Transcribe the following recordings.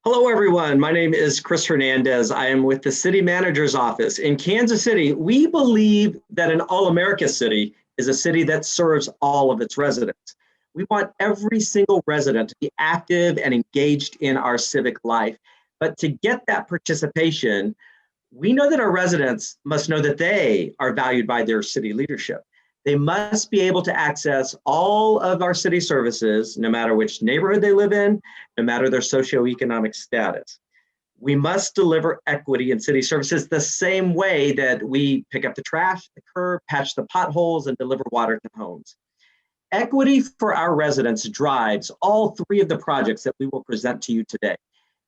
Hello, everyone. My name is Chris Hernandez. I am with the City Manager's Office in Kansas City. We believe that an all-America city is a city that serves all of its residents. We want every single resident to be active and engaged in our civic life. But to get that participation, we know that our residents must know that they are valued by their city leadership. They must be able to access all of our city services, no matter which neighborhood they live in, no matter their socioeconomic status. We must deliver equity in city services the same way that we pick up the trash, the curb, patch the potholes, and deliver water to homes. Equity for our residents drives all three of the projects that we will present to you today.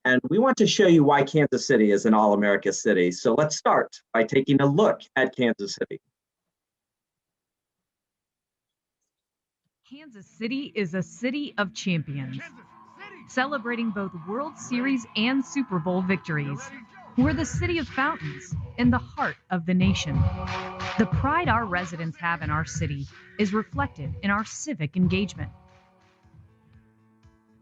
And we want to show you why Kansas City is an all-America city. So let's start by taking a look at Kansas City. Kansas City is a city of champions, celebrating both World Series and Super Bowl victories. We're the city of fountains, in the heart of the nation. The pride our residents have in our city is reflected in our civic engagement.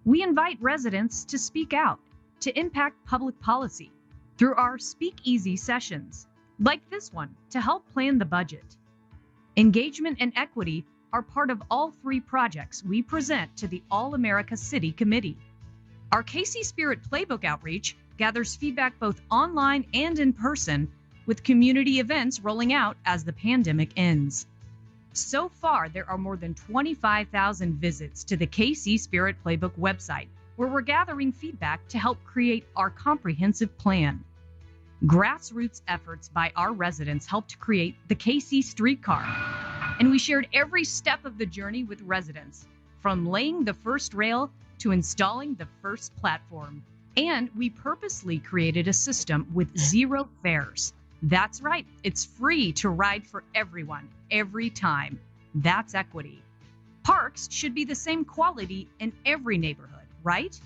We invite residents to speak out, to impact public policy through our Speak Easy sessions, like this one, to help plan the budget. Engagement and equity are part of all three projects we present to the All-America City Committee. Our KC Spirit Playbook outreach gathers feedback both online and in person, with community events rolling out as the pandemic ends. So far, there are more than 25,000 visits to the KC Spirit Playbook website, where we're gathering feedback to help create our comprehensive plan. Grassroots efforts by our residents helped create the KC streetcar, and we shared every step of the journey with residents, from laying the first rail to installing the first platform. And we purposely created a system with zero fares. That's right, it's free to ride for everyone, every time. That's equity. Parks should be the same quality in every neighborhood, right?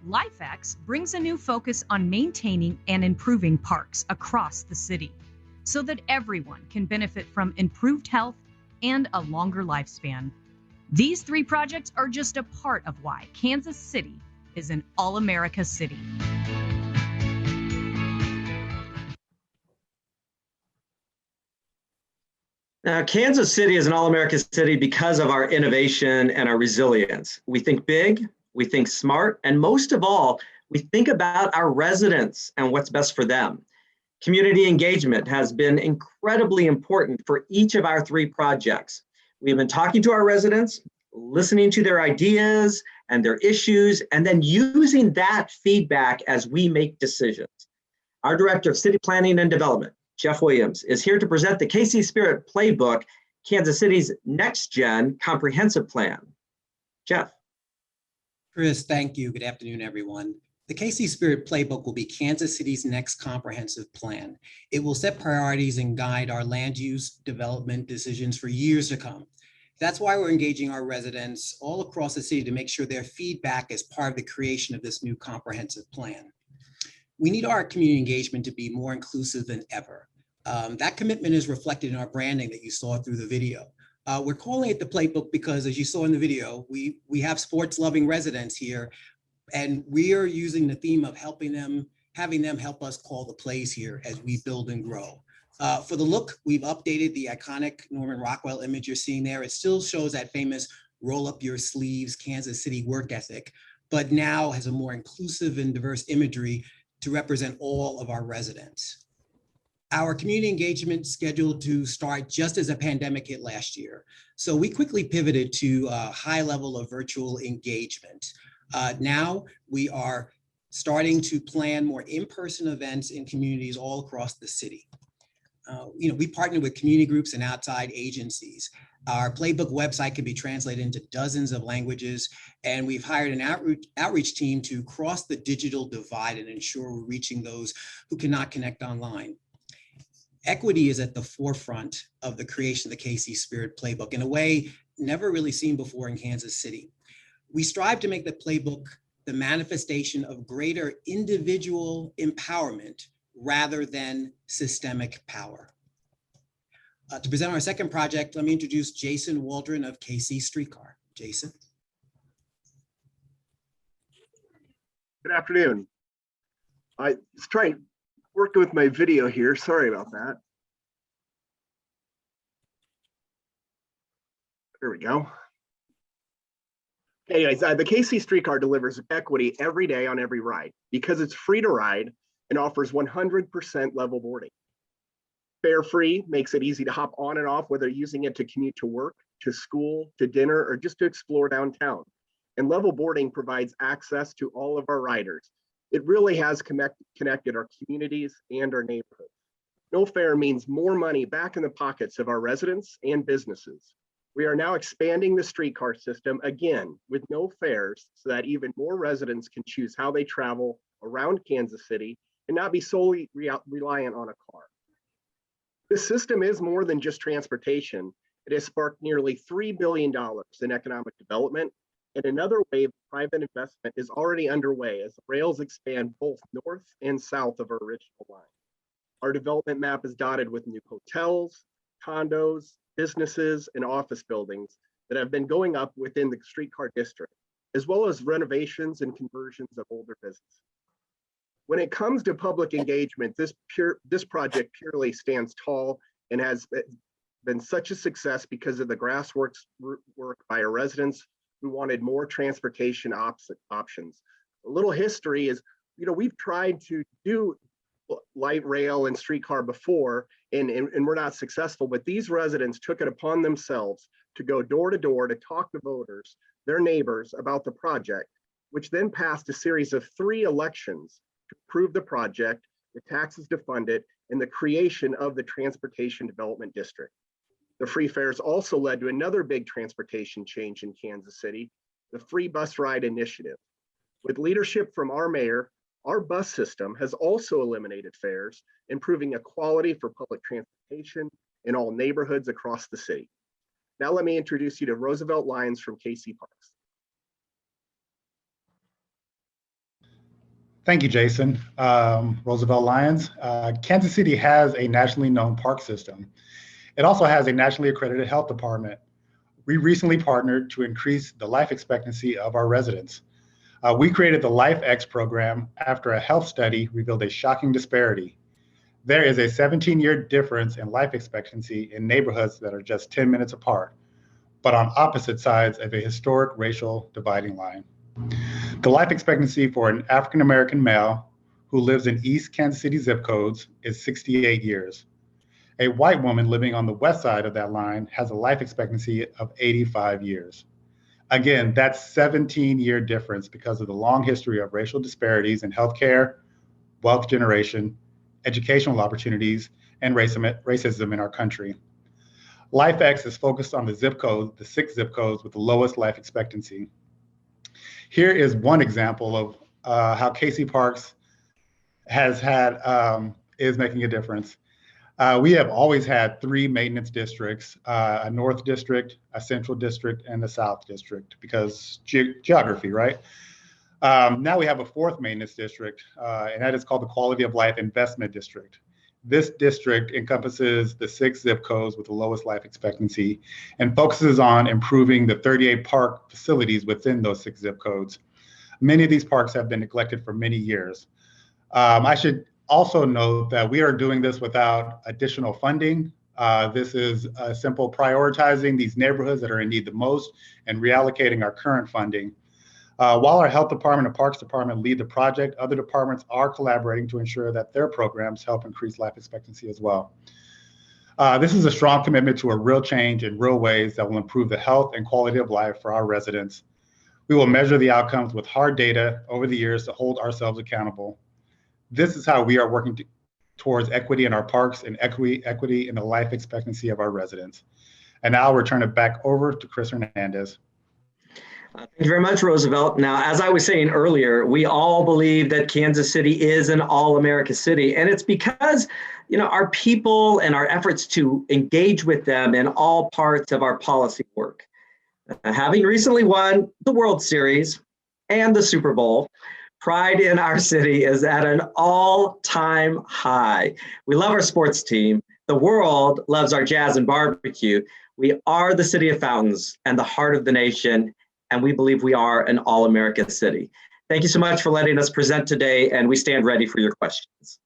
LifeX brings a new focus on maintaining and improving parks across the city, so that everyone can benefit from improved health and a longer lifespan. These three projects are just a part of why Kansas City is an all-America city. Now, Kansas City is an all-America city because of our innovation and our resilience. We think big, we think smart, and most of all, we think about our residents and what's best for them. Community engagement has been incredibly important for each of our three projects. We've been talking to our residents, listening to their ideas and their issues, and then using that feedback as we make decisions. Our Director of City Planning and Development, Jeff Williams, is here to present the KC Spirit Playbook, Kansas City's next-gen comprehensive plan. Jeff. Chris, thank you. Good afternoon, everyone. The KC Spirit Playbook will be Kansas City's next comprehensive plan. It will set priorities and guide our land use development decisions for years to come. That's why we're engaging our residents all across the city to make sure their feedback is part of the creation of this new comprehensive plan. We need our community engagement to be more inclusive than ever. That commitment is reflected in our branding that you saw through the video. We're calling it the Playbook because, as you saw in the video, we have sports-loving residents here, and we are using the theme of having them help us call the plays here as we build and grow. For the look, we've updated the iconic Norman Rockwell image you're seeing there. It still shows that famous roll up your sleeves Kansas City work ethic, but now has a more inclusive and diverse imagery to represent all of our residents. Our community engagement scheduled to start just as the pandemic hit last year. So we quickly pivoted to a high level of virtual engagement. Now we are starting to plan more in-person events in communities all across the city. We partner with community groups and outside agencies. Our Playbook website can be translated into dozens of languages, and we've hired an outreach team to cross the digital divide and ensure we're reaching those who cannot connect online. Equity is at the forefront of the creation of the KC Spirit Playbook in a way never really seen before in Kansas City. We strive to make the playbook the manifestation of greater individual empowerment rather than systemic power. To present our second project, let me introduce Jason Waldron of KC Streetcar. Jason. Good afternoon. I was trying working with my video here. Sorry about that. There we go. Anyways, the KC streetcar delivers equity every day on every ride because it's free to ride and offers 100% level boarding. Fare free makes it easy to hop on and off, whether using it to commute to work, to school, to dinner, or just to explore downtown. And level boarding provides access to all of our riders. It really has connected our communities and our neighborhoods. No fare means more money back in the pockets of our residents and businesses. We are now expanding the streetcar system again with no fares so that even more residents can choose how they travel around Kansas City and not be solely reliant on a car. This system is more than just transportation. It has sparked nearly $3 billion in economic development, and another wave of private investment is already underway as the rails expand both north and south of our original line. Our development map is dotted with new hotels, condos, businesses, and office buildings that have been going up within the streetcar district, as well as renovations and conversions of older businesses. When it comes to public engagement, this project purely stands tall and has been such a success because of the grassroots work by our residents who wanted more transportation options. A little history is, we've tried to do light rail and streetcar before, and we're not successful, but these residents took it upon themselves to go door to door to talk to voters, their neighbors, about the project, which then passed a series of 3 elections to approve the project, the taxes to fund it, and the creation of the Transportation Development District. The free fares also led to another big transportation change in Kansas City, the Free Bus Ride Initiative. With leadership from our mayor, our bus system has also eliminated fares, improving equality for public transportation in all neighborhoods across the city. Now let me introduce you to Roosevelt Lyons from KC Parks. Thank you, Jason. Roosevelt Lyons. Kansas City has a nationally known park system. It also has a nationally accredited health department. We recently partnered to increase the life expectancy of our residents. We created the LifeX program after a health study revealed a shocking disparity. There is a 17-year difference in life expectancy in neighborhoods that are just 10 minutes apart, but on opposite sides of a historic racial dividing line. The life expectancy for an African-American male who lives in East Kansas City zip codes is 68 years. A white woman living on the west side of that line has a life expectancy of 85 years. Again, that's 17-year difference because of the long history of racial disparities in healthcare, wealth generation, educational opportunities, and racism in our country. LifeX is focused on the 6 zip codes with the lowest life expectancy. Here is one example of how KC Parks is making a difference. We have always had 3 maintenance districts, a North District, a Central District, and a South District, because geography, right? Now we have a 4th maintenance district, and that is called the Quality of Life Investment District. This district encompasses the 6 zip codes with the lowest life expectancy and focuses on improving the 38 park facilities within those 6 zip codes. Many of these parks have been neglected for many years. I should also note that we are doing this without additional funding. This is simple prioritizing these neighborhoods that are in need the most and reallocating our current funding. While our health department and parks department lead the project, other departments are collaborating to ensure that their programs help increase life expectancy as well. This is a strong commitment to a real change in real ways that will improve the health and quality of life for our residents. We will measure the outcomes with hard data over the years to hold ourselves accountable. This is how we are working towards equity in our parks and equity in the life expectancy of our residents. And now I'll return it back over to Chris Hernandez. Thank you very much, Roosevelt. Now, as I was saying earlier, we all believe that Kansas City is an all-America city, and it's because, our people and our efforts to engage with them in all parts of our policy work. Having recently won the World Series and the Super Bowl, pride in our city is at an all-time high. We love our sports team. The world loves our jazz and barbecue. We are the city of fountains and the heart of the nation, and we believe we are an all-America city. Thank you so much for letting us present today, and we stand ready for your questions.